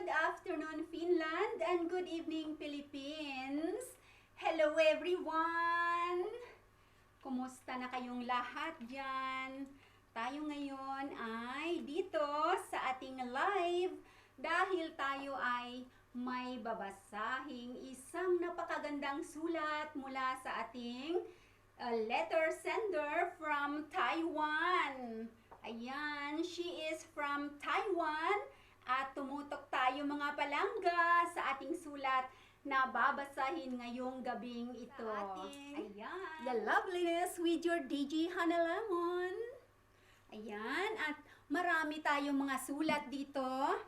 Good afternoon, Finland, and good evening, Philippines. Hello, everyone! Kumusta na kayong lahat dyan? Tayo ngayon ay dito sa ating live dahil tayo ay may babasahing isang napakagandang sulat mula sa ating letter sender from Taiwan. Ayan, she is from Taiwan at tumutok tayo mga palangga sa ating sulat na babasahin ngayong gabing ito. Ayan, The Loveliness with your DJ Hana Lemon. Ayan, at marami tayong mga sulat dito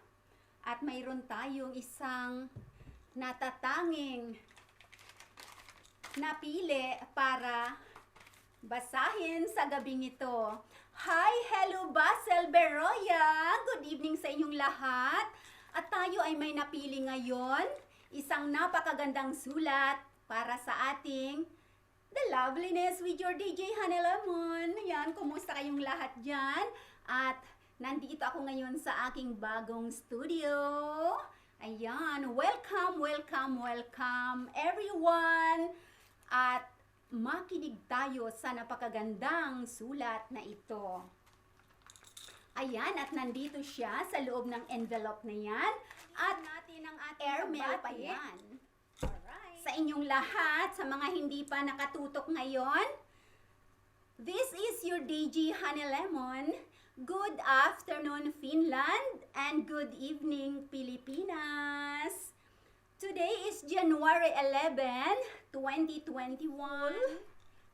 at mayroon tayong isang natatanging napili para basahin sa gabing ito. Hi! Hello, Basel Beroya! Good evening sa inyong lahat. At tayo ay may napili ngayon, isang napakagandang sulat para sa ating The Loveliness with your DJ Hana Lemon. Yan, kumusta kayong lahat dyan? At nandito ako ngayon sa aking bagong studio. Ayan, welcome, welcome, welcome everyone! At makinig tayo sa napakagandang sulat na ito. Ayan, at nandito siya sa loob ng envelope na yan. At natin ang ating airmail pa yan. Alright. Sa inyong lahat, sa mga hindi pa nakatutok ngayon, this is your DJ Hana Lemon. Good afternoon, Finland, and good evening, Pilipinas. Today is January 11, 2021.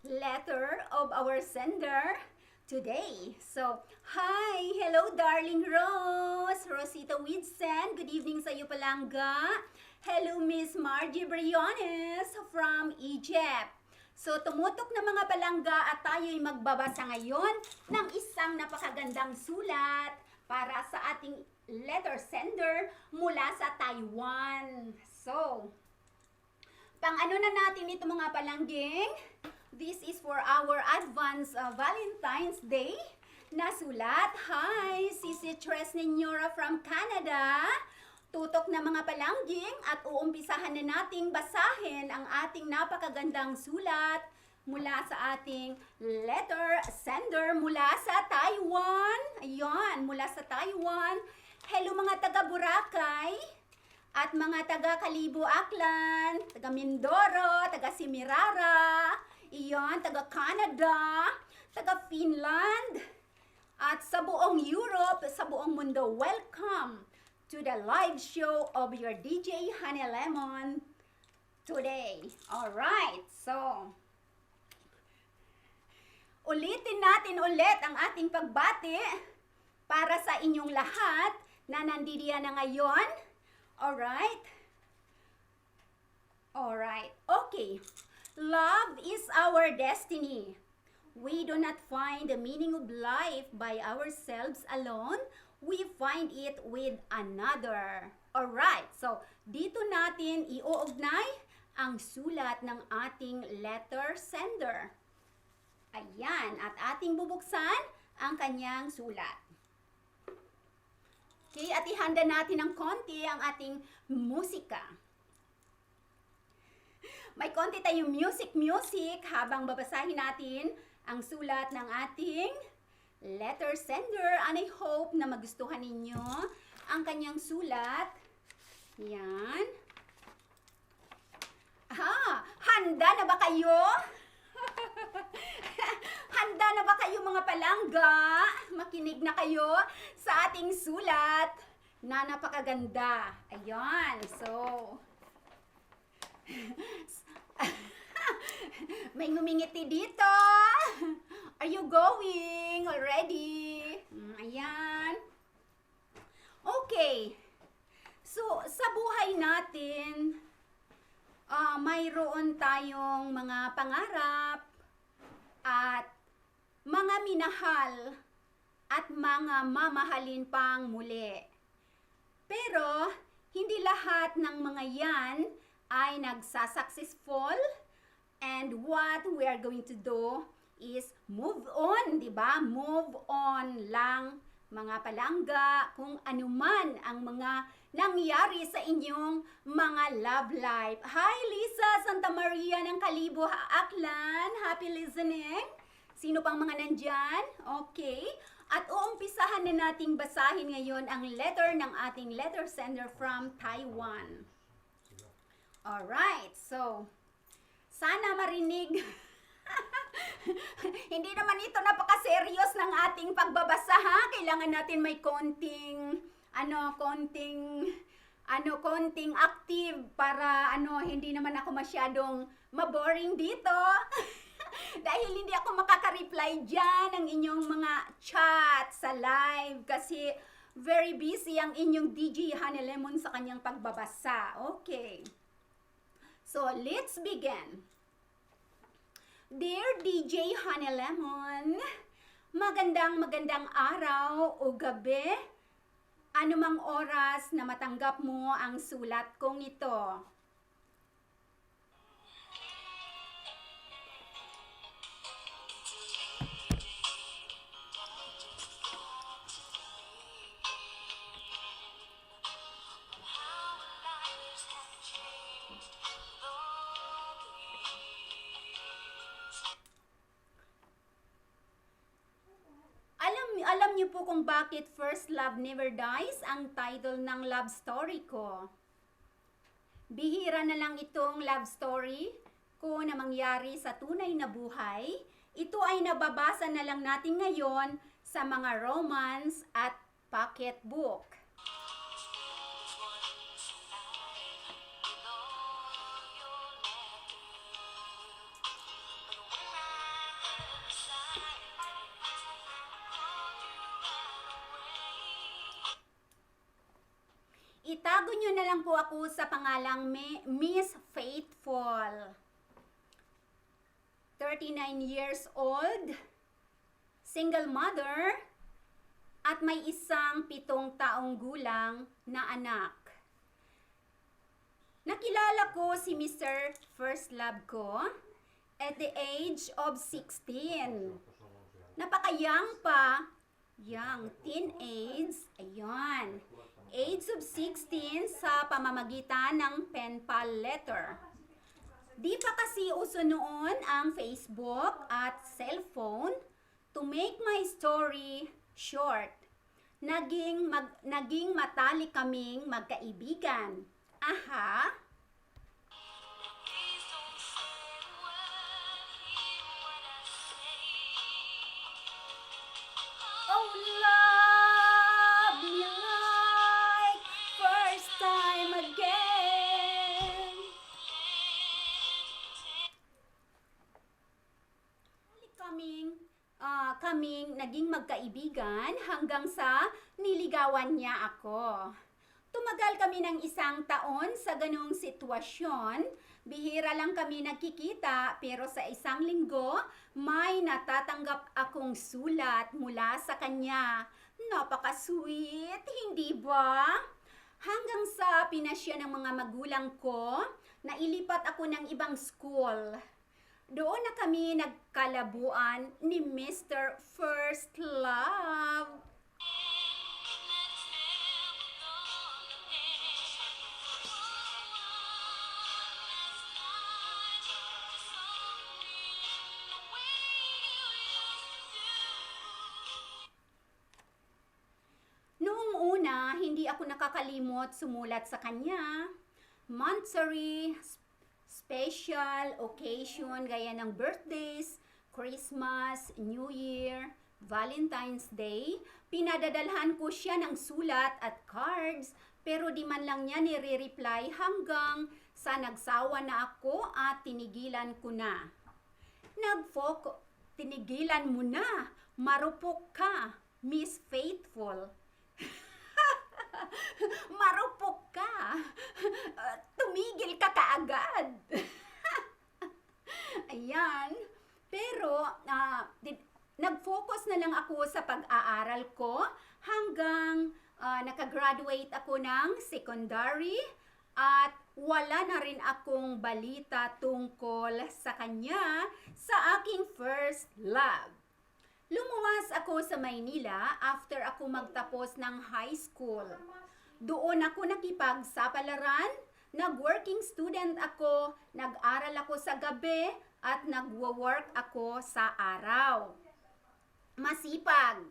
Letter of our sender today. So, hi! Hello, darling Rose! Rosita Widsen, good evening sa iyo palangga. Hello, Miss Margie Briones from Egypt. So, tumutok na mga palangga at tayo'y magbabasa ngayon ng isang napakagandang sulat para sa ating letter sender mula sa Taiwan. So, pang-ano na natin ito mga palangging? This is for our advance Valentine's Day na sulat. Hi, Sisi Tres Niñora from Canada. Tutok na mga palangging at uumpisahan na nating basahin ang ating napakagandang sulat mula sa ating letter sender mula sa Taiwan. Ayan, mula sa Taiwan. Hello mga taga Boracay at mga taga Kalibo Aklan, taga Mindoro, taga Semirara, iyon, taga Canada, taga Finland, at sa buong Europe, sa buong mundo. Welcome to the live show of your DJ Hana Lemon today. Alright, so ulitin natin ulit ang ating pagbati para sa inyong lahat na nandiyan na ngayon. Alright? Alright. Okay. Love is our destiny. We do not find the meaning of life by ourselves alone. We find it with another. Alright. So, dito natin iuugnay ang sulat ng ating letter sender. Ayan. At ating bubuksan ang kanyang sulat. Okay, at ihanda natin ng konti ang ating musika. May konti tayong music habang babasahin natin ang sulat ng ating letter sender. And I hope na magustuhan ninyo ang kanyang sulat. Yan. Handa na ba kayo? Handa na ba kayo mga palangga? Makinig na kayo sa ating sulat na napakaganda. Ayan, so may ngumingiti dito. Are you going already? Ayan. Okay. So, sa buhay natin, mayroon tayong mga pangarap at mga minahal at mga mamahalin pang muli. Pero, hindi lahat ng mga yan ay nagsasuccessful, and what we are going to do is move on, di ba? Move on lang mga palangga, kung anuman ang mga nangyari sa inyong mga love life. Hi Lisa Santa Maria ng Kalibo, Aklan. Happy listening. Sino pang mga nandyan? Okay. At uumpisahan na nating basahin ngayon ang letter ng ating letter sender from Taiwan. Alright, so sana marinig. Hindi naman ito napaka-serious ng ating pagbabasa ha. Kailangan natin may konting active para hindi naman ako masyadong maboring dito. Dahil hindi ako makaka-reply dyan ng inyong mga chat sa live kasi very busy ang inyong DJ Hanelemon sa kanyang pagbabasa. Okay. So, let's begin. Dear DJ Hanelemon, magandang araw o gabi, anumang oras na matanggap mo ang sulat kong ito. Alam niyo po kung bakit First Love Never Dies ang title ng love story ko. Bihira na lang itong love story ko na mangyari sa tunay na buhay. Ito ay nababasa na lang natin ngayon sa mga romance at pocketbook. Itago nyo na lang po ako sa pangalang Miss Faithful. 39 years old, single mother, at may isang 7 taong gulang na anak. Nakilala ko si Mr. First Love ko at the age of 16. Napaka-young pa, young, teenage, ayun. Age of 16 sa pamamagitan ng pen pal letter. Di pa kasi uso noon ang Facebook at cellphone. To make my story short, naging matalik kaming magkaibigan. Aha! Oh, love me like first time again. Kaming naging magkaibigan hanggang sa niligawan niya ako. Tumagal kami ng 1 taon sa ganong sitwasyon. Bihira lang kami nagkikita pero sa 1 linggo may natatanggap akong sulat mula sa kanya. Napaka-sweet, hindi ba? Hanggang sa pinasya ng mga magulang ko, nailipat ako ng ibang school. Doon na kami nagkalabuan ni Mr. First Love. Noong una, hindi ako nakakalimot sumulat sa kanya. Monthsary, special occasion gaya ng birthdays, Christmas, New Year, Valentine's Day, pinadadalhan ko siya ng sulat at cards pero di man lang niya nire-reply hanggang sa nagsawa na ako at tinigilan ko na. Tinigilan mo na, marupok ka, Miss Faithful. Marupok ka. Tumigil ka kaagad. Ayan. Pero, nag-focus na lang ako sa pag-aaral ko hanggang nakagraduate ako ng secondary at wala na rin akong balita tungkol sa kanya sa aking first love. Lumuwas ako ako sa Maynila after ako magtapos ng high school. Doon ako nakipagsapalaran, nag-working student ako, nag-aral ako sa gabi, at nagwo-work ako sa araw. Masipag.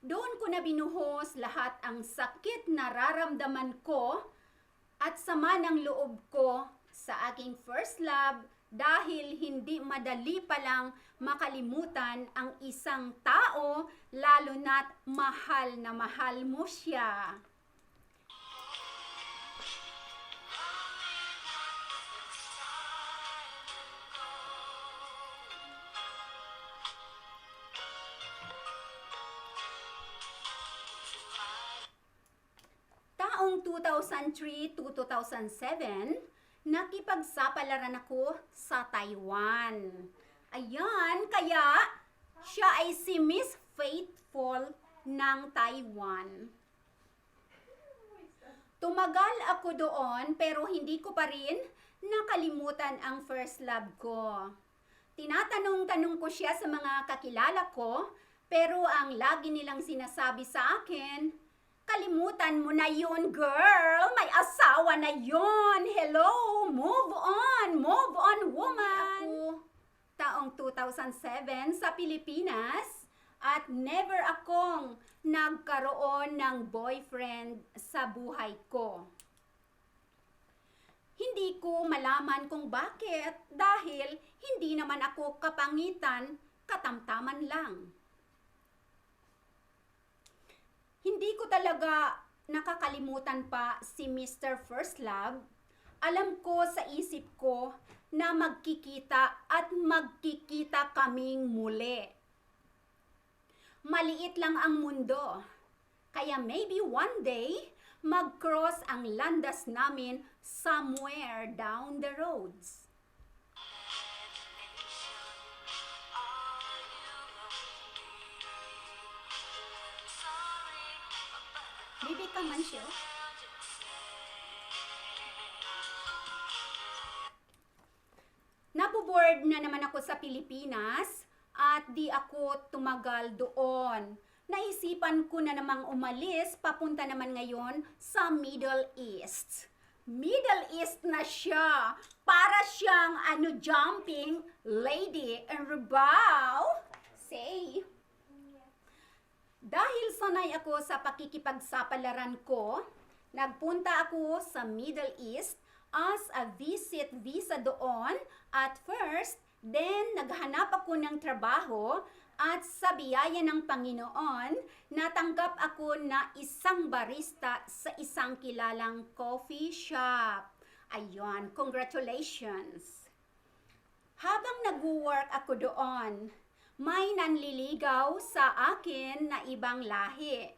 Doon ko na binuhos lahat ang sakit na nararamdaman ko at sama ng loob ko sa aking first love dahil hindi madali palang makalimutan ang isang tao lalo na't mahal na mahal mo siya. Taong 2003 to 2007, nakipagsapalaran ako sa Taiwan. Ayan, kaya siya ay si Miss Faithful ng Taiwan. Tumagal ako doon pero hindi ko pa rin nakalimutan ang first love ko. Tinatanong-tanong ko siya sa mga kakilala ko pero ang lagi nilang sinasabi sa akin, kalimutan mo na yun, girl. May asawa na yun. Hello, move on, woman. Ako, taong 2007 sa Pilipinas at never akong nagkaroon ng boyfriend sa buhay ko. Hindi ko malaman kung bakit dahil hindi naman ako kapangitan, katamtaman lang. Hindi ko talaga nakakalimutan pa si Mr. First Love. Alam ko sa isip ko na magkikita at magkikita kaming muli. Maliit lang ang mundo. Kaya maybe one day, mag-cross ang landas namin somewhere down the roads. Baby ka man siya. Naboboard na naman ako sa Pilipinas at di ako tumagal doon. Naisipan ko na namang umalis, papunta naman ngayon sa Middle East. Middle East na siya. Para siyang jumping lady and Rabaw. Say. Dahil sanay ako sa pakikipagsapalaran ko, nagpunta ako sa Middle East as a visit visa doon at first, then naghanap ako ng trabaho at sa biyaya ng Panginoon, natanggap ako na isang barista sa isang kilalang coffee shop. Ayun, congratulations! Habang nag-work ako doon, may nanliligaw sa akin na ibang lahi.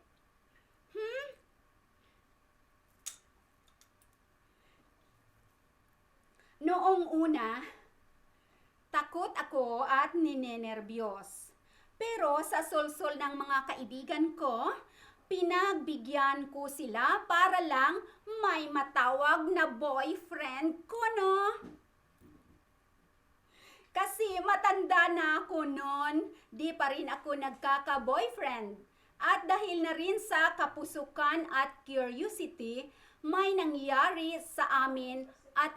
Noong una, takot ako at ninenerbiyos. Pero sa sulsol ng mga kaibigan ko, pinagbigyan ko sila para lang may matawag na boyfriend ko, no? Kasi matanda na ako noon, di pa rin ako nagkaka-boyfriend. At dahil na rin sa kapusukan at curiosity, may nangyari sa amin at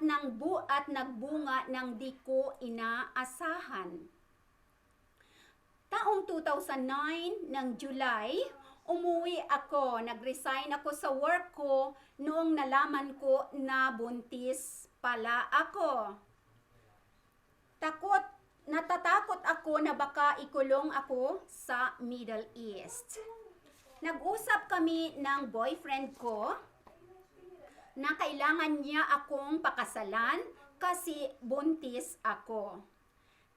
nagbunga ng di ko inaasahan. Taong 2009 ng July, umuwi ako, nag-resign ako sa work ko noong nalaman ko na buntis pala ako. Natatakot ako na baka ikulong ako sa Middle East. Nag-usap kami ng boyfriend ko na kailangan niya akong pakasalan kasi buntis ako.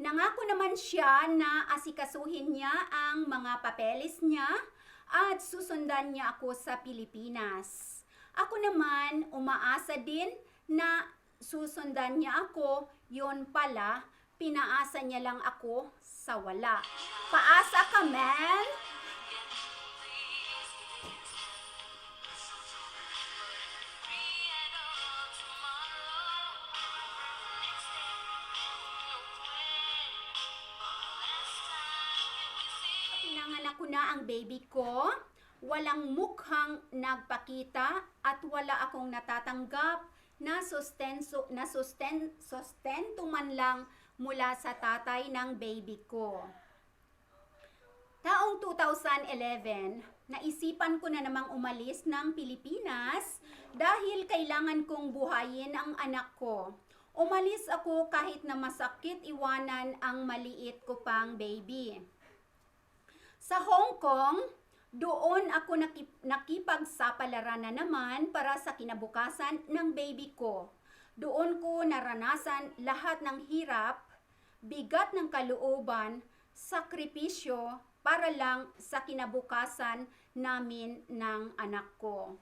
Nangako naman siya na asikasuhin niya ang mga papeles niya at susundan niya ako sa Pilipinas. Ako naman umaasa din na susundan niya ako, yon pala, pinaasa niya lang ako sa wala. Paasa ka, man! Ipinanganak ko na ang baby ko. Walang mukhang nagpakita at wala akong natatanggap na sustento man lang mula sa tatay ng baby ko. Taong 2011, naisipan ko na namang umalis ng Pilipinas dahil kailangan kong buhayin ang anak ko. Umalis ako kahit na masakit iwanan ang maliit ko pang baby. Sa Hong Kong, doon ako nakipagsapalaran na naman para sa kinabukasan ng baby ko. Doon ko naranasan lahat ng hirap, bigat ng kalooban, sakripisyo para lang sa kinabukasan namin ng anak ko.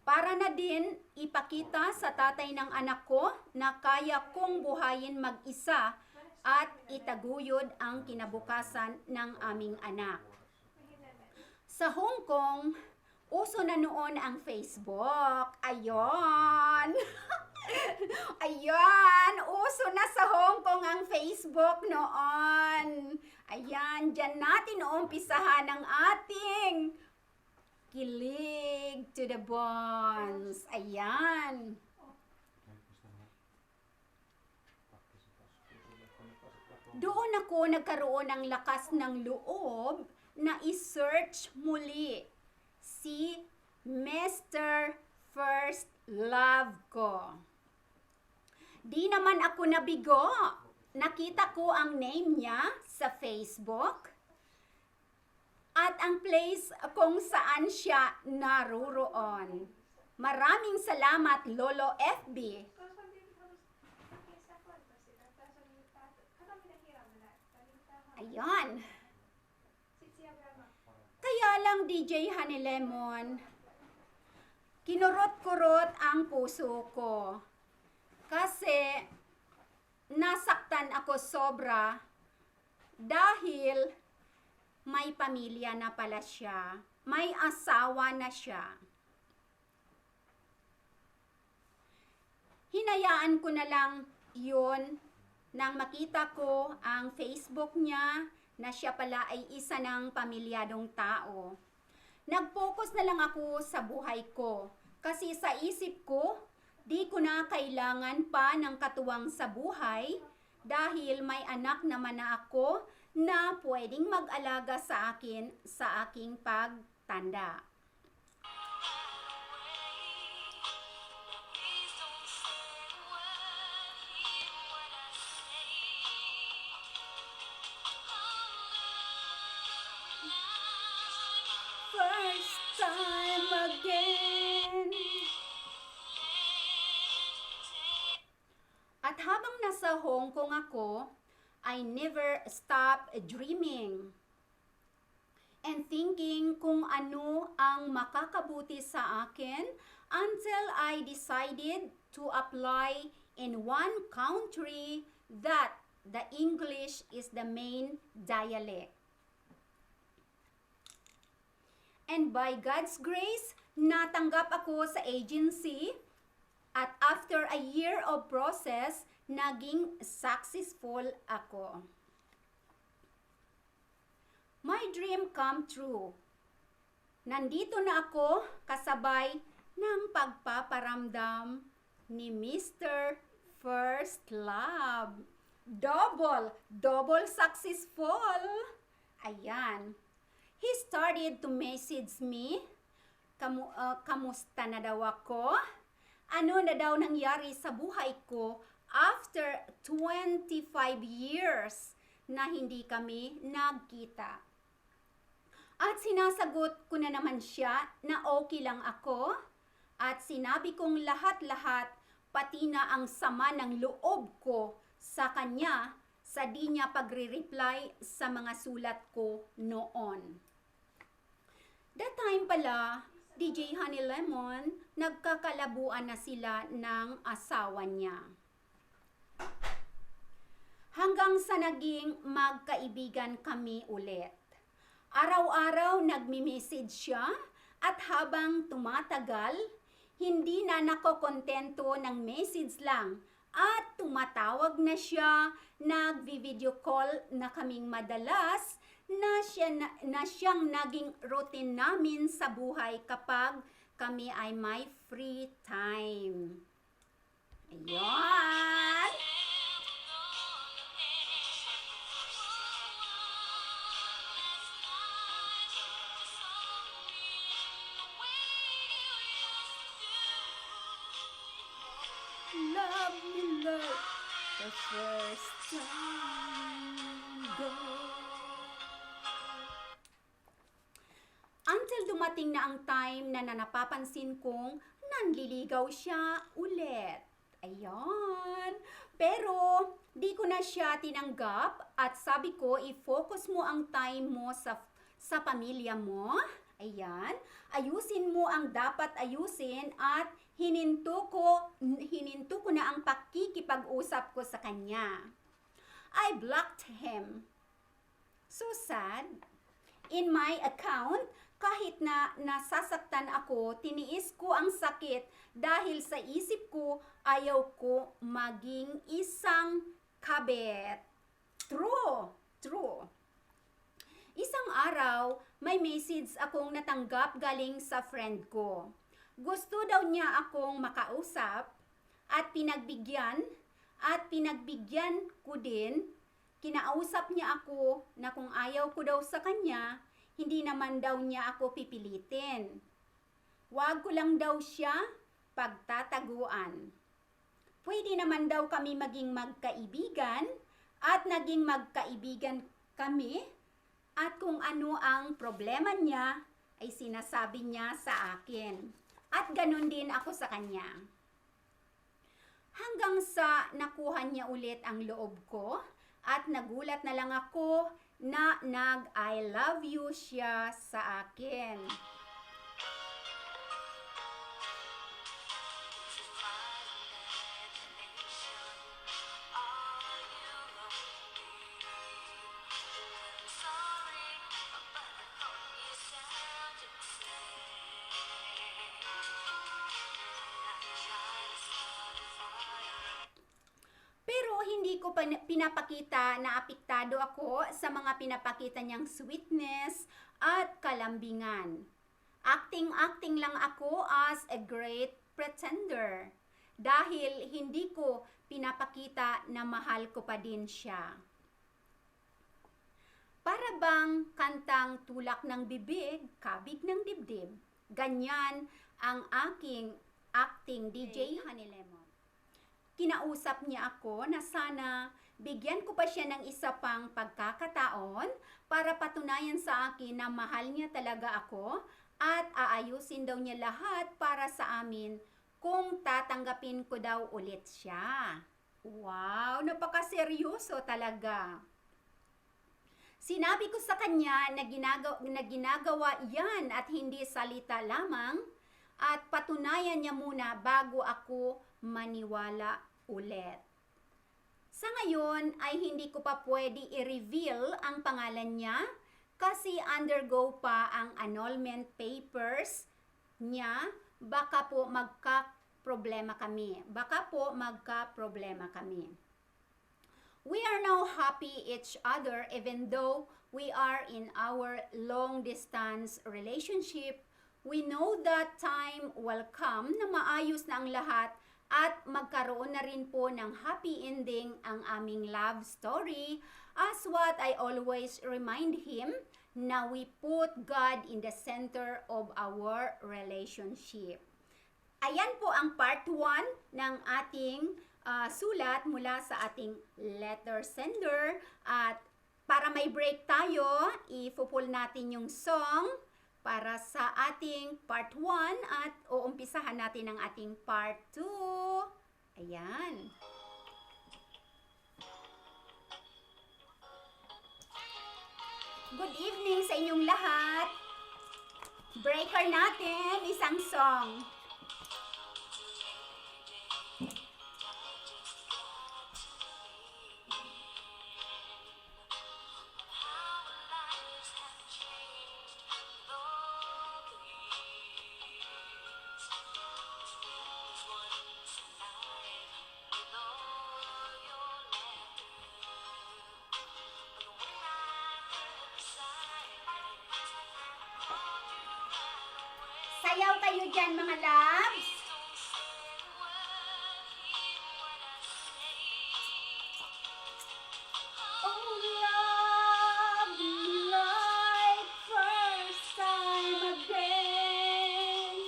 Para na din ipakita sa tatay ng anak ko na kaya kong buhayin mag-isa at itaguyod ang kinabukasan ng aming anak. Sa Hong Kong, uso na noon ang Facebook. Ayon! Ayan! Uso na sa Hong Kong ang Facebook noon. Ayan, dyan natin uumpisahan ang ating kilig to the bones. Ayan. Doon ako nagkaroon ng lakas ng loob na i-search muli si Mr. First Love ko. Di naman ako nabigo. Nakita ko ang name niya sa Facebook at ang place kung saan siya naruroon. Maraming salamat, Lolo FB. Ayan. Kaya lang, DJ Honey Lemon, kinurot-kurot ang puso ko. Kasi nasaktan ako sobra dahil may pamilya na pala siya. May asawa na siya. Hinayaan ko na lang yun nang makita ko ang Facebook niya na siya pala ay isa ng pamilyadong tao. Nag-focus na lang ako sa buhay ko kasi sa isip ko, di ko na kailangan pa ng katuwang sa buhay dahil may anak naman na ako na pwedeng mag-alaga sa akin sa aking pagtanda. First time again. At habang nasa Hong Kong ako, I never stop dreaming and thinking kung ano ang makakabuti sa akin until I decided to apply in one country that the English is the main dialect. And by God's grace, natanggap ako sa agency at after a year of process, naging successful ako. My dream come true. Nandito na ako kasabay ng pagpaparamdam ni Mr. First Love. Double successful. Ayan. He started to message me. Kamusta na daw ako? Ano na daw nangyari sa buhay ko after 25 years na hindi kami nagkita. At sinasagot ko na naman siya na okay lang ako at sinabi kong lahat-lahat pati na ang sama ng loob ko sa kanya sa di niya pagre-reply sa mga sulat ko noon. That time pala, DJ Honey Lemon, nagkakalabuan na sila ng asawa niya. Hanggang sa naging magkaibigan kami ulit. Araw-araw nagmi-message siya at habang tumatagal, hindi na nakokontento ng message lang at tumatawag na siya, nagvi-video call na kaming madalas na siyang naging routine namin sa buhay kapag kami ay may free time. Ayan! Love me like the first time, girl. Until dumating na ang time na napapansin kong nanliligaw siya ulit. Ayan. Pero, di ko na siya tinanggap at sabi ko, i-focus mo ang time mo sa pamilya mo. Ayan. Ayusin mo ang dapat ayusin at hininto ko na ang pakikipag-usap ko sa kanya. I blocked him. So sad. In my account, kahit na nasasaktan ako, tiniis ko ang sakit dahil sa isip ko ayaw ko maging isang kabit. True. Isang araw, may message akong natanggap galing sa friend ko. Gusto daw niya akong makausap at pinagbigyan ko din. Kinausap niya ako na kung ayaw ko daw sa kanya, hindi naman daw niya ako pipilitin. Huwag ko lang daw siya pagtataguan. Pwede naman daw kami maging magkaibigan at naging magkaibigan kami at kung ano ang problema niya ay sinasabi niya sa akin. At ganun din ako sa kanya. Hanggang sa nakuha niya ulit ang loob ko at nagulat na lang ako na nag-I love you siya sa akin. Pero hindi ko pinapakita na apektado ako sa mga pinapakita niyang sweetness at kalambingan. Acting lang ako as a great pretender dahil hindi ko pinapakita na mahal ko pa din siya. Para bang kantang tulak ng bibig, kabig ng dibdib. Ganyan ang aking acting DJ Honey Lemon. Kinausap niya ako na sana bigyan ko pa siya ng isa pang pagkakataon para patunayan sa akin na mahal niya talaga ako at aayusin daw niya lahat para sa amin kung tatanggapin ko daw ulit siya. Wow, napakaseryoso talaga. Sinabi ko sa kanya na ginagawa yan at hindi salita lamang at patunayan niya muna bago ako maniwala ulit. Sa ngayon ay hindi ko pa pwede i-reveal ang pangalan niya kasi undergo pa ang annulment papers niya. Baka po magka-problema kami. We are now happy each other even though we are in our long distance relationship. We know that time will come na maayos na ang lahat at magkaroon na rin po ng happy ending ang aming love story as what I always remind him na we put God in the center of our relationship. Ayan po ang part 1 ng ating sulat mula sa ating letter sender at para may break tayo, i-pull natin yung song para sa ating part 1 at uumpisahan natin ang ating part 2. Ayan. Good evening sa inyong lahat. Breaker natin, isang song. Sayaw kayo dyan, mga loves. Oh, love like first time again.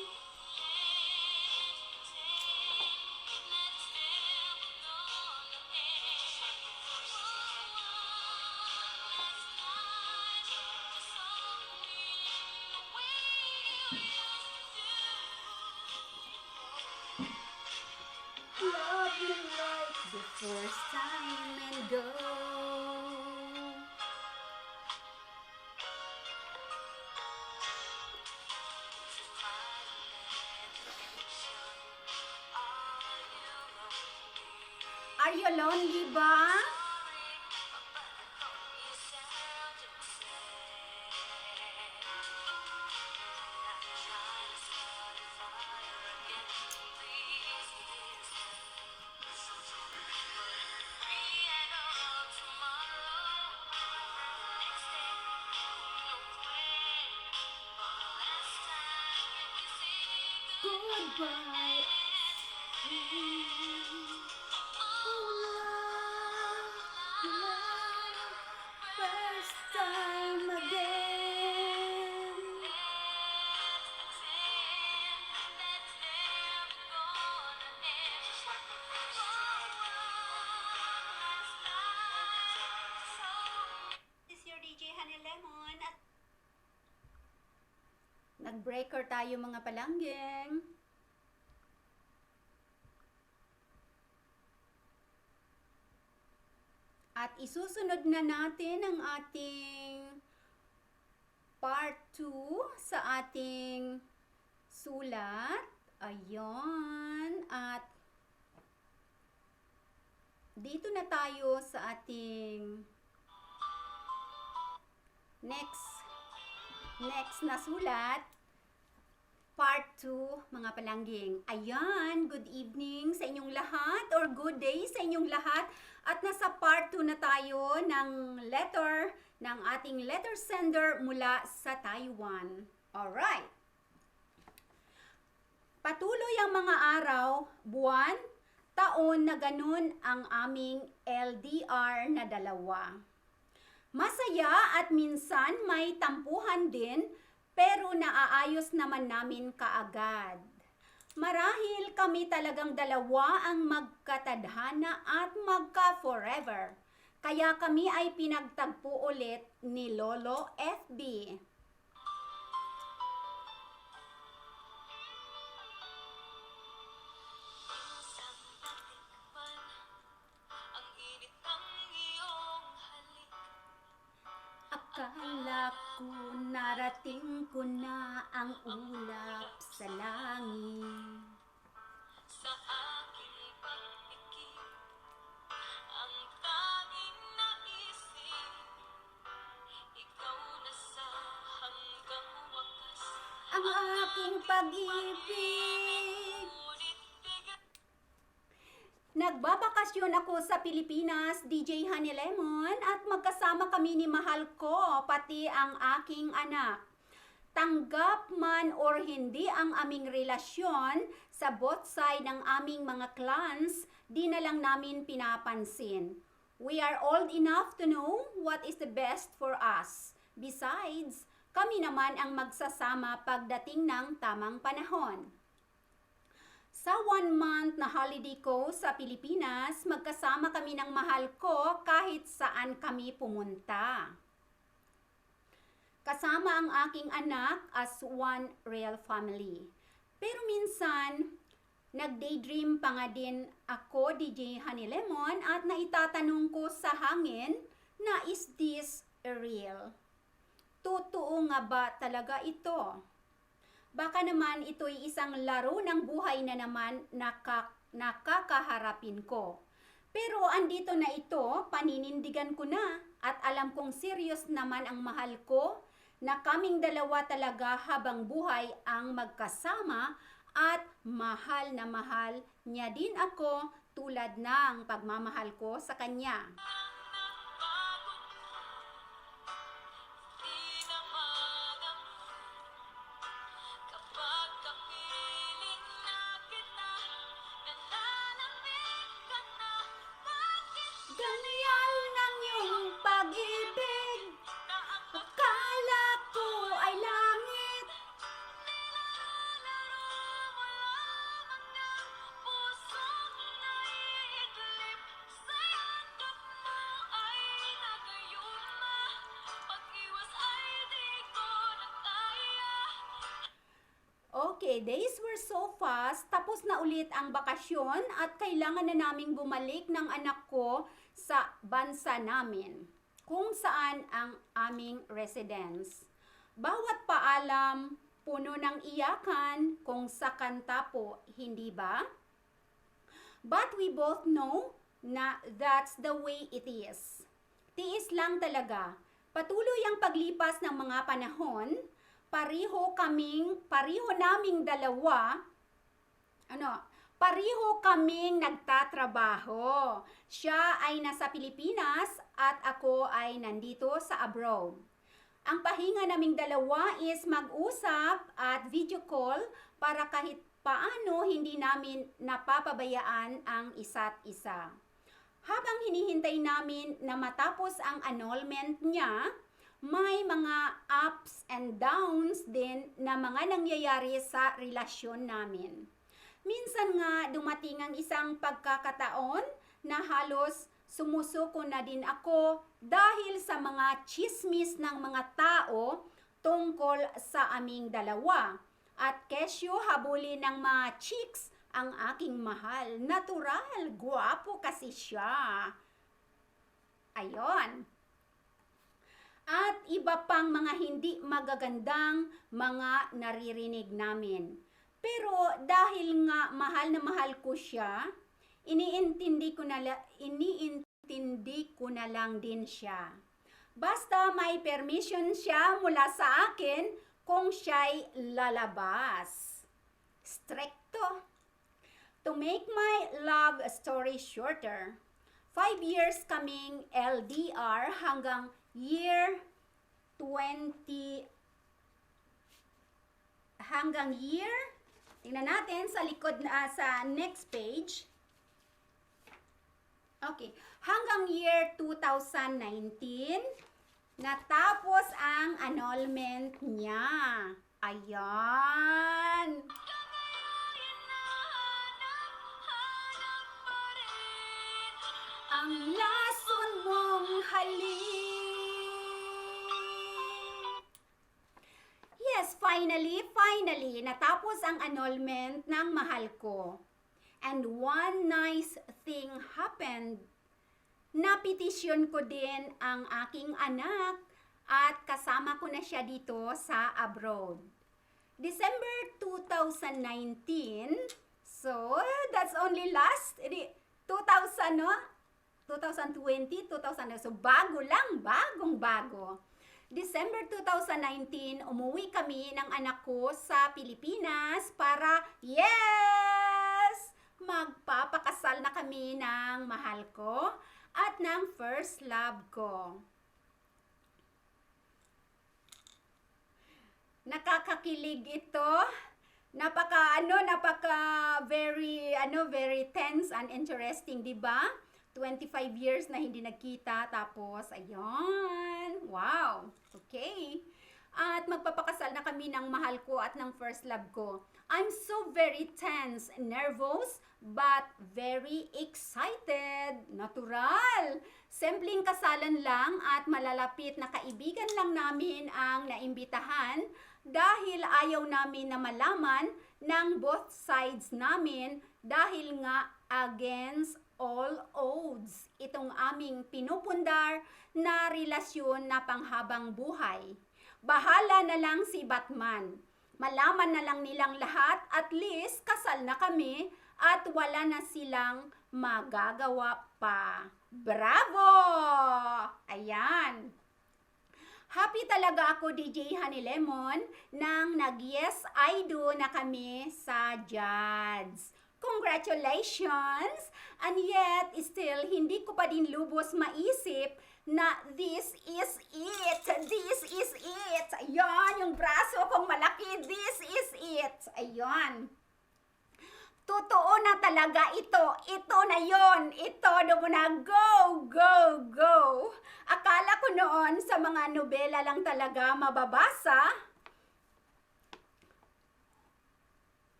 Love you like the first time and go. Are you lonely ba? Goodbye. First time again. This is your DJ Honey Lemon at nag-breaker tayo mga palanggeng. At isusunod na natin ang ating part 2 sa ating sulat. Ayun. At dito na tayo sa ating next na sulat. Part 2, mga palangging. Ayan, good evening sa inyong lahat or good day sa inyong lahat. At nasa part 2 na tayo ng letter ng ating letter sender mula sa Taiwan. Alright. Patuloy ang mga araw, buwan, taon na ganun ang aming LDR na dalawa. Masaya at minsan may tampuhan din, pero naaayos naman namin kaagad. Marahil kami talagang dalawa ang magkatadhana at magka-forever. Kaya kami ay pinagtagpo ulit ni Lolo FB. Akala ko narating ko na ang ulap sa langit. Sa aking pag-ikip, ang tanging naisip, ikaw na sa hanggang wakas. Ang aking pag-ibig. Ngunit bigat Nagbabakasyon ako sa Pilipinas, DJ Honey Lemon, at magkasama kami ni mahal ko, pati ang aking anak. Tanggap man or hindi ang aming relasyon sa both side ng aming mga clans, di na lang namin pinapansin. We are old enough to know what is the best for us. Besides, kami naman ang magsasama pagdating ng tamang panahon. Sa 1 month na holiday ko sa Pilipinas, magkasama kami ng mahal ko kahit saan kami pumunta. Kasama ang aking anak as one real family. Pero minsan, nag-daydream pa nga din ako, DJ Honey Lemon, at naitatanong ko sa hangin na is this real? Totoo nga ba talaga ito? Baka naman ito'y isang laro ng buhay na naman nakakaharapin ko. Pero andito na ito, paninindigan ko na at alam kong serious naman ang mahal ko na kaming dalawa talaga habang buhay ang magkasama at mahal na mahal niya din ako tulad ng pagmamahal ko sa kanya. di na madama kapag days were so fast. Tapos na ulit ang bakasyon at kailangan na naming bumalik ng anak ko sa bansa namin, kung saan ang aming residence. Bawat paalam, puno ng iyakan kung sa kanta po, hindi ba? But we both know na that's the way it is. Tiis lang talaga. Patuloy ang paglipas ng mga panahon, pareho naming dalawa, pareho kaming nagtatrabaho. Siya ay nasa Pilipinas at ako ay nandito sa abroad. Ang pahinga naming dalawa is mag-usap at video call para kahit paano hindi namin napapabayaan ang isa't isa. Habang hinihintay namin na matapos ang annulment niya, may mga ups and downs din na mga nangyayari sa relasyon namin. Minsan nga dumating ang isang pagkakataon na halos sumusuko na din ako dahil sa mga chismis ng mga tao tungkol sa aming dalawa. At kesyo habulin ng mga chicks ang aking mahal. Natural, guwapo kasi siya. Ayon. At iba pang mga hindi magagandang mga naririnig namin. Pero dahil nga mahal na mahal ko siya, iniintindi ko na lang din siya. Basta may permission siya mula sa akin kung siya'y lalabas. Stricto. To make my love story shorter, 5 years kaming LDR hanggang year 20, tingnan natin sa likod na sa next page. Okay, hanggang year 2019, natapos ang annulment niya. Ayan. Ang lason mong halik. Yes, finally, natapos ang annulment ng mahal ko. And one nice thing happened. Napetisyon ko din ang aking anak at kasama ko na siya dito sa abroad. December 2019, so that's only last 2000, no? 2020, 2000, so bagong bago. December 2019, umuwi kami ng anak ko sa Pilipinas para, yes! Magpapakasal na kami ng mahal ko at ng first love ko. Nakakakilig ito. Very tense and interesting, di ba? 25 years na hindi nagkita, tapos, ayun, wow, okay. At magpapakasal na kami ng mahal ko at ng first love ko. I'm so very tense, nervous, but very excited. Natural. Simpleng kasalan lang at malalapit na kaibigan lang namin ang naimbitahan dahil ayaw namin na malaman ng both sides namin dahil nga against all odds itong aming pinupundar na relasyon na panghabang buhay. Bahala na lang si Batman. Malaman na lang nilang lahat, at least kasal na kami at wala na silang magagawa pa. Bravo! Ayan. Happy talaga ako, DJ Honey Lemon, nang nag-yes I do na kami sa Judds. Congratulations! And yet, still, hindi ko pa din lubos maisip na this is it. This is it. Ayan, yung braso kong malaki. This is it. Ayan. Totoo na talaga ito. Ito na yon. Ito na go, go, go. Akala ko noon sa mga nobela lang talaga mababasa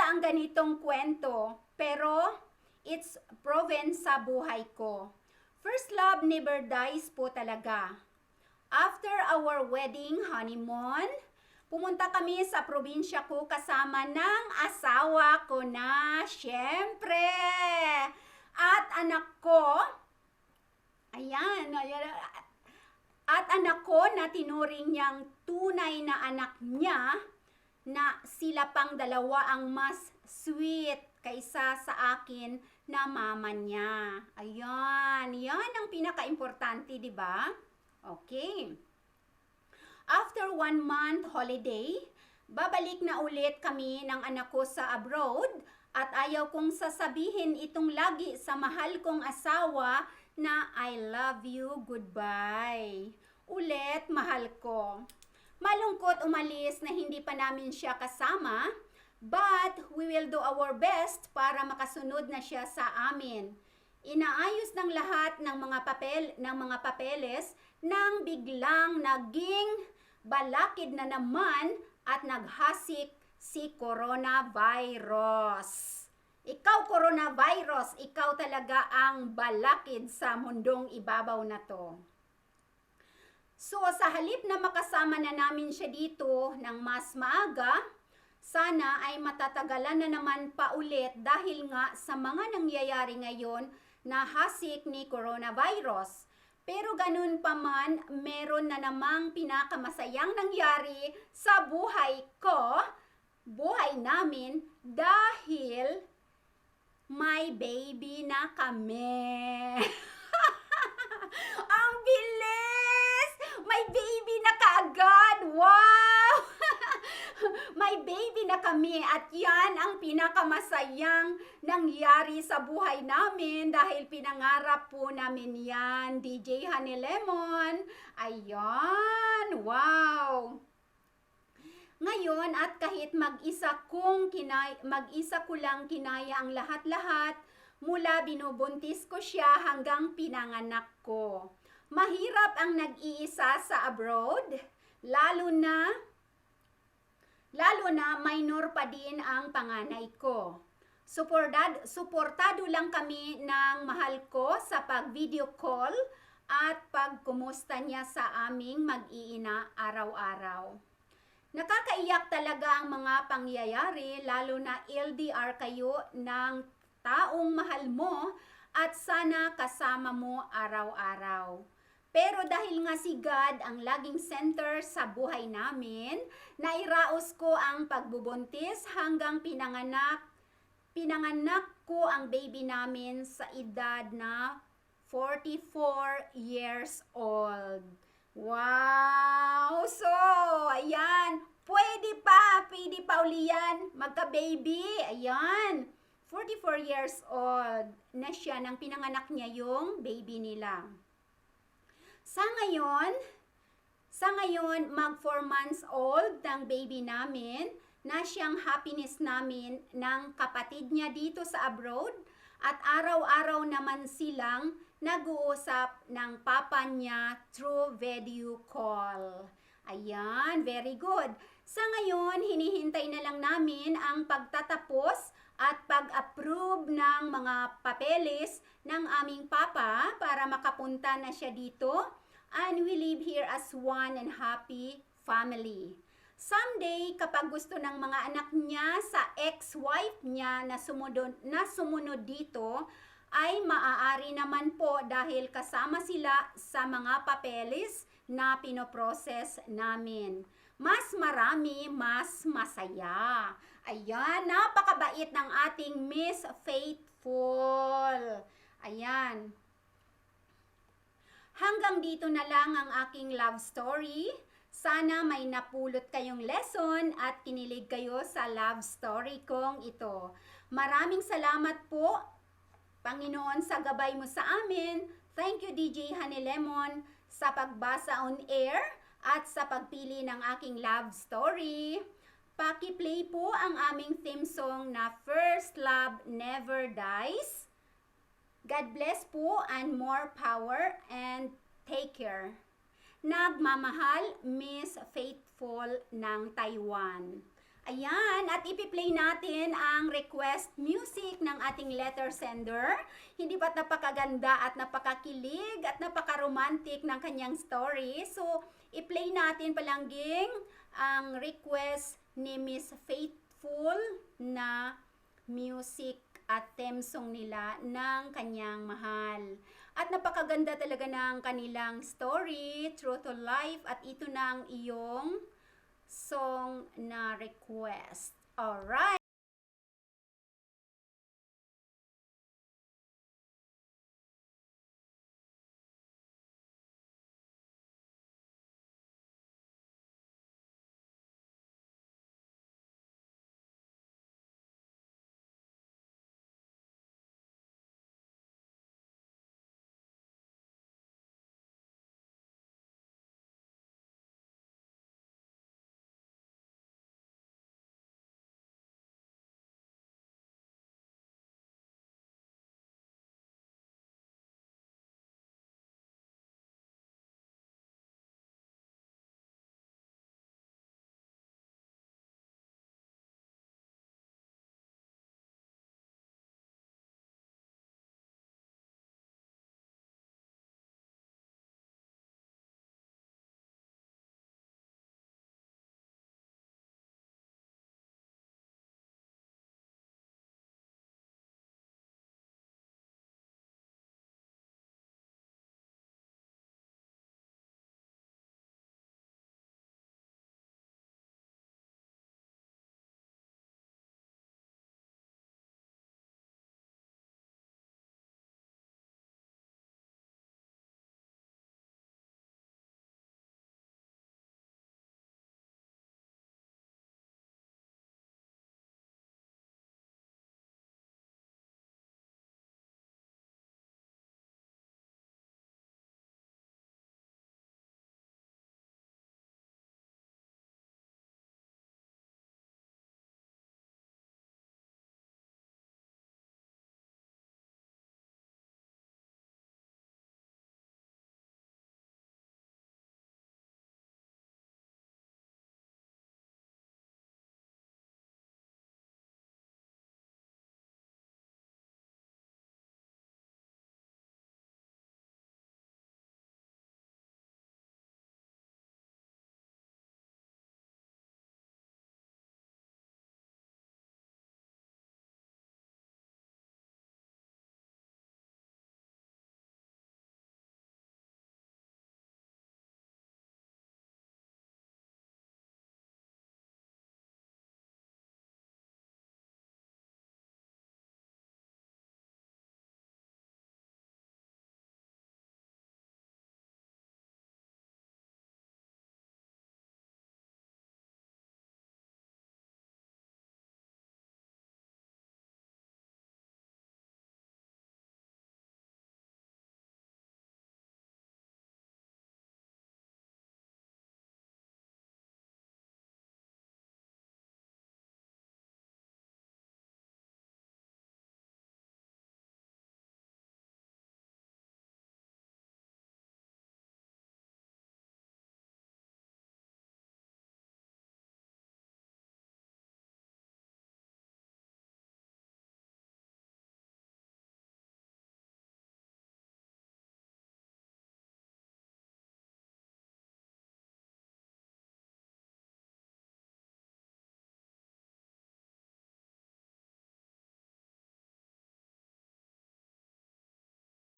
ang ganitong kwento, pero it's proven sa buhay ko. First love never dies po talaga. After our wedding honeymoon, Pumunta kami sa probinsya ko kasama ng asawa ko na, syempre. At anak ko, ayan, at anak ko na tinuring niyang tunay na anak niya, na sila pang dalawa ang mas sweet kaysa sa akin na mama niya. Ayan, yan ang pinaka-importante, di ba? Okay. After 1 month holiday, babalik na ulit kami ng anak ko sa abroad at ayaw kong sasabihin itong lagi sa mahal kong asawa na I love you, goodbye. Ulit, mahal ko. Malungkot umalis na hindi pa namin siya kasama, but we will do our best para makasunod na siya sa amin. Inaayos ng lahat ng mga papeles nang biglang naging balakid na naman at naghasik si coronavirus. Ikaw coronavirus, ikaw talaga ang balakid sa mundong ibabaw na to. So sa halip na makasama na namin siya dito ng mas maaga, sana ay matatagalan na naman pa ulit dahil nga sa mga nangyayari ngayon na hasik ni coronavirus. Pero ganun pa man, meron na namang pinakamasayang nangyari sa buhay ko, buhay namin, dahil may baby na kami. Ang bilis! May baby na kaagad! Wow! May baby na kami at yan ang pinakamasayang nangyari sa buhay namin dahil pinangarap po namin yan, DJ Honey Lemon. Ayan! Wow! Ngayon at kahit mag-isa ko lang kinaya ang lahat-lahat, mula binubuntis ko siya hanggang pinanganak ko. Mahirap ang nag-iisa sa abroad, lalo na minor pa din ang panganay ko. Suportado lang kami ng mahal ko sa pag-video call at pagkumusta niya sa aming mag-iina araw-araw. Nakakaiyak talaga ang mga pangyayari, lalo na LDR kayo ng taong mahal mo at sana kasama mo araw-araw. Pero dahil nga si God ang laging center sa buhay namin, nairaos ko ang pagbubuntis hanggang pinanganak ko ang baby namin sa edad na 44 years old. Wow! So, ayan, pwede pa uli yan, magka-baby, ayan. 44 years old na siya nang pinanganak niya yung baby nila. Sa ngayon, mag 4 months old ng baby namin, na siyang happiness namin ng kapatid niya dito sa abroad at araw-araw naman silang nag-uusap ng papa niya through video call. Ayan, very good. Sa ngayon, hinihintay na lang namin ang pagtatapos at pag-approve ng mga papeles ng aming papa para makapunta na siya dito, and we live here as one and happy family. Someday, kapag gusto ng mga anak niya sa ex-wife niya na sumunod dito, ay maaari naman po dahil kasama sila sa mga papeles na pinoprocess namin. Mas marami, mas masaya. Ayan, napakabait ng ating Miss Faithful. Ayan. Hanggang dito na lang ang aking love story. Sana may napulot kayong lesson at kinilig kayo sa love story kong ito. Maraming salamat po, Panginoon, sa gabay mo sa amin. Thank you, DJ Honey Lemon, sa pagbasa on air at sa pagpili ng aking love story. Paki-play po ang aming theme song na First Love Never Dies. God bless po and more power and take care. Nagmamahal, Miss Faithful ng Taiwan. Ayan, at ipi-play natin ang request music ng ating letter sender. Hindi ba't napakaganda at napakakilig at napakaromantic ng kanyang story? So, i-play natin palangging ang request ni Miss Faithful na music at theme song nila ng kanyang mahal. At napakaganda talaga ng kanilang story, true to life, at ito na ang iyong song na request. Alright!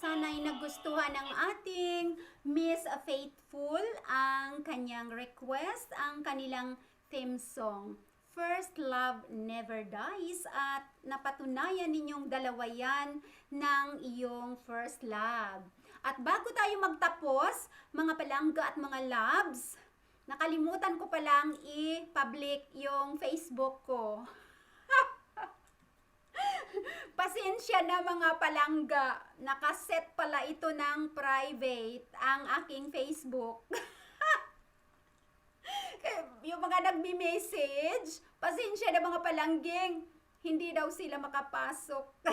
Sana'y nagustuhan ng ating Miss Faithful ang kanyang request, ang kanilang theme song. First Love Never Dies, at napatunayan ninyong dalawa yan ng iyong first love. At bago tayo magtapos, mga palangga at mga loves, nakalimutan ko palang i-public yung Facebook ko. Pasensya na mga palangga, nakaset pala ito ng private ang aking Facebook. Yung mga nagmi-message, pasensya na mga palangging, hindi daw sila makapasok.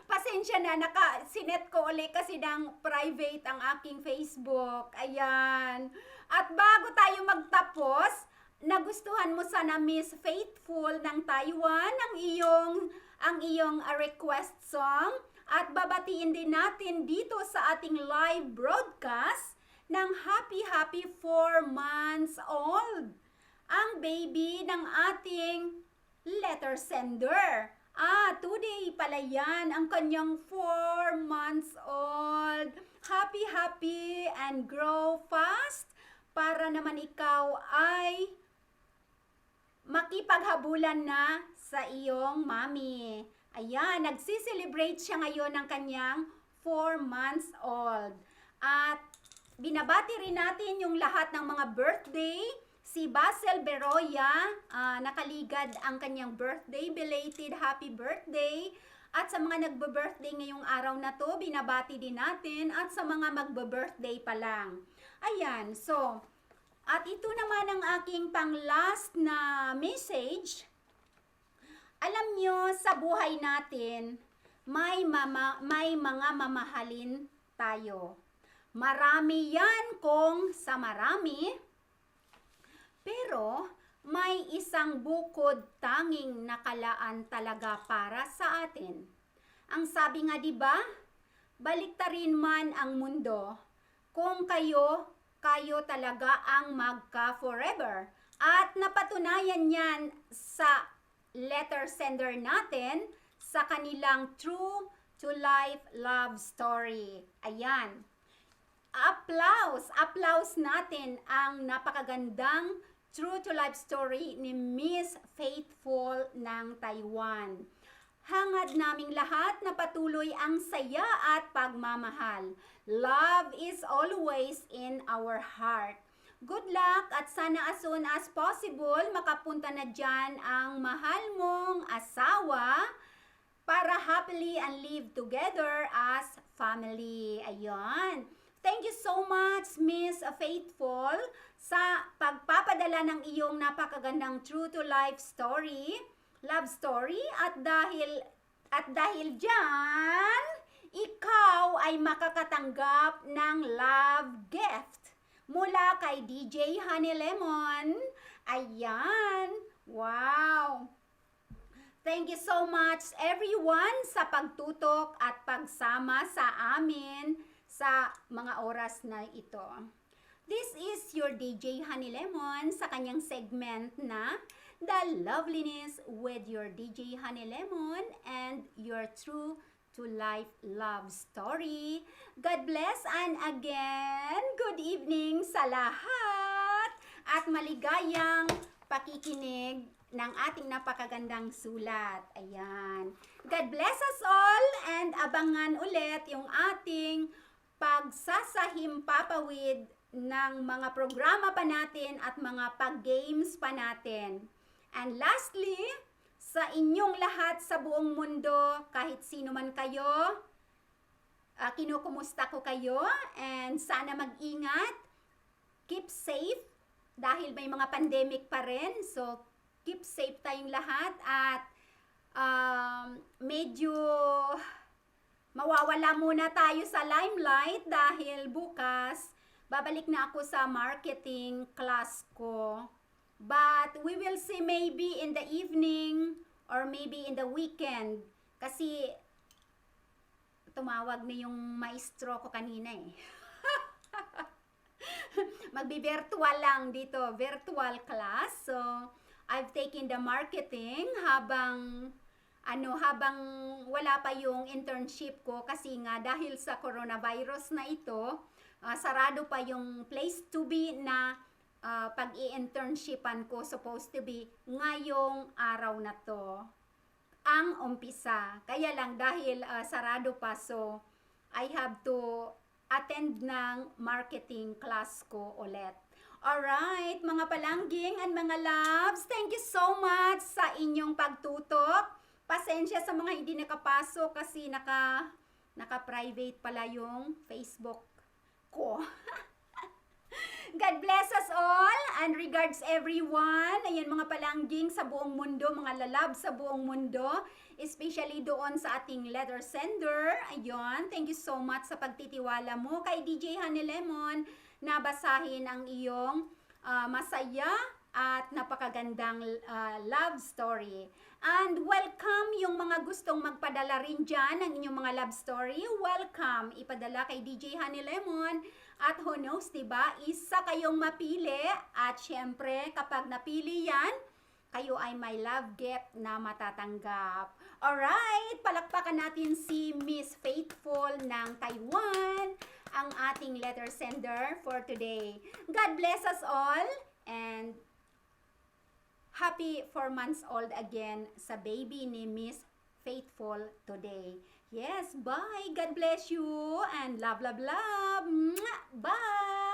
Pasensya na, sinet ko ulit kasi ng private ang aking Facebook. Ayan. At bago tayo magtapos, nagustuhan mo sana, Miss Faithful ng Taiwan, ang iyong request song, at babatiin din natin dito sa ating live broadcast ng happy 4 months old. Ang baby ng ating letter sender. Today pala yan, ang kanyang 4 months old. Happy and grow fast para naman ikaw ay makipaghabulan na sa iyong mommy. Ayan, nagsiselebrate siya ngayon ng kanyang 4 months old. At binabati rin natin yung lahat ng mga birthday. Si Basil Beroya, nakaligad ang kanyang birthday, belated happy birthday. At sa mga nagbe-birthday ngayong araw na to, binabati din natin. At sa mga magbe-birthday pa lang. Ayan, so, at ito naman ang aking pang-last na message. Alam nyo, sa buhay natin, may mga mamahalin tayo. Marami yan kung sa marami, pero may isang bukod tanging nakalaan talaga para sa atin. Ang sabi nga 'di ba? Baliktarin man ang mundo, kung kayo talaga ang magka-forever. At napatunayan yan sa letter sender natin sa kanilang True to Life Love Story. Ayan. Applause natin ang napakagandang True to Life Story ni Miss Faithful ng Taiwan. Hangad naming lahat na patuloy ang saya at pagmamahal. Love is always in our heart. Good luck at sana as soon as possible makapunta na dyan ang mahal mong asawa para happily and live together as family. Ayan. Thank you so much, Miss Faithful, sa pagpapadala ng iyong napakagandang True to Life story, love story, at dahil diyan, ikaw ay makakatanggap ng love gift mula kay DJ Honey Lemon. Ayan. Wow. Thank you so much everyone sa pagtutok at pagsama sa amin sa mga oras na ito. This is your DJ Honey Lemon sa kanyang segment na The Loveliness with your DJ Honey Lemon and your True to Life Love Story. God bless and again, good evening sa lahat at maligayang pakikinig ng ating napakagandang sulat. Ayan. God bless us all and abangan ulit yung ating pagsasahimpapawid ng mga programa pa natin at mga pag-games pa natin. And lastly, sa inyong lahat sa buong mundo, kahit sino man kayo, kinukumusta ko kayo and sana mag-ingat, keep safe dahil may mga pandemic pa rin. So, keep safe tayong lahat at medyo mawawala muna tayo sa limelight dahil bukas babalik na ako sa marketing class ko. But we will see maybe in the evening or maybe in the weekend kasi tumawag na yung maestro ko kanina eh. Magbi-virtual lang dito, virtual class. So, I've taken the marketing habang wala pa yung internship ko kasi nga dahil sa coronavirus na ito, sarado pa yung place to be na pag-i-internshipan ko supposed to be ngayong araw na to. Ang umpisa. Kaya lang dahil sarado pa, so I have to attend ng marketing class ko ulit. Alright, mga palangging and mga loves, thank you so much sa inyong pagtutok. Pasensya sa mga hindi nakapasok kasi naka-private pala yung Facebook ko. God bless us all and regards everyone. Ayan mga palangging sa buong mundo, mga lalab sa buong mundo, especially doon sa ating letter sender. Ayun, thank you so much sa pagtitiwala mo kay DJ Honey Lemon na basahin ang iyong masaya at napakagandang love story. And welcome yung mga gustong magpadala rin dyan ng inyong mga love story. Welcome! Ipadala kay DJ Honey Lemon At who knows, diba? Isa kayong mapili. At syempre, kapag napili yan, kayo ay may love gift na matatanggap. Alright, palakpakan natin si Miss Faithful ng Taiwan, ang ating letter sender for today. God bless us all and happy 4 months old again sa baby ni Miss Faithful today. Yes, bye. God bless you and love, love, love. Mwah! Bye!